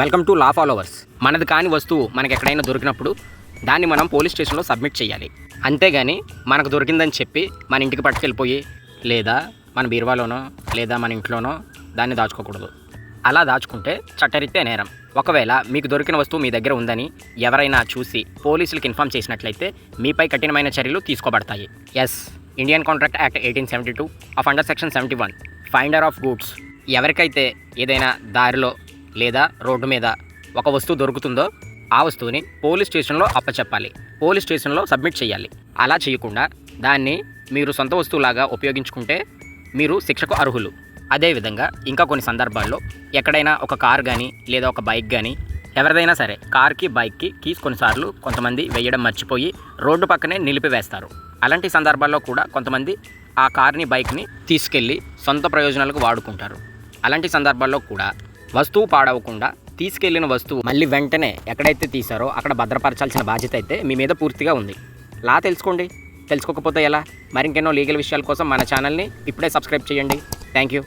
Welcome to law followers. మనది కాని వస్తువు మనకు ఎక్కడైనా దొరికినప్పుడు దాన్ని మనం పోలీస్ స్టేషన్లో సబ్మిట్ చేయాలి. అంతేగాని మనకు దొరికిందని చెప్పి మన ఇంటికి పట్టుకెళ్ళిపోయి లేదా మన బీరువాలోనో లేదా మన ఇంట్లోనో దాన్ని దాచుకోకూడదు. అలా దాచుకుంటే చట్టరీత్యా నేరం. ఒకవేళ మీకు దొరికిన వస్తువు మీ దగ్గర ఉందని ఎవరైనా చూసి పోలీసులకు ఇన్ఫామ్ చేసినట్లయితే మీపై కఠినమైన చర్యలు తీసుకోబడతాయి. Indian contract act 1872 of under section 71 finder of goods. ఎవరికైతే ఏదైనా దారిలో లేదా రోడ్డు మీద ఒక వస్తువు దొరుకుతుందో ఆ వస్తువుని పోలీస్ స్టేషన్లో అప్పచెప్పాలి, పోలీస్ స్టేషన్లో సబ్మిట్ చేయాలి. అలా చేయకుండా దాన్ని మీరు సొంత వస్తువులాగా ఉపయోగించుకుంటే మీరు శిక్షకు అర్హులు. అదేవిధంగా ఇంకా కొన్ని సందర్భాల్లో ఎక్కడైనా ఒక కార్ కానీ లేదా ఒక బైక్ కానీ ఎవరిదైనా సరే కార్కి బైక్కి కీస్ కొన్నిసార్లు కొంతమంది వేయడం మర్చిపోయి రోడ్డు పక్కనే నిలిపివేస్తారు. అలాంటి సందర్భాల్లో కూడా కొంతమంది ఆ కార్ని బైక్ని తీసుకెళ్ళి సొంత ప్రయోజనాలకు వాడుకుంటారు. అలాంటి సందర్భాల్లో కూడా వస్తువు పాడవకుండా తీసుకెళ్లిన వస్తువు మళ్ళీ వెంటనే ఎక్కడైతే తీశారో అక్కడ భద్రపరచాల్సిన బాధ్యత అయితే మీ మీద పూర్తిగా ఉంది. లా తెలుసుకోండి, తెలుసుకోకపోతే ఎలా? మరింకెన్నో లీగల్ విషయాల కోసం మన ఛానల్ని ఇప్పుడే సబ్స్క్రైబ్ చేయండి. Thank you.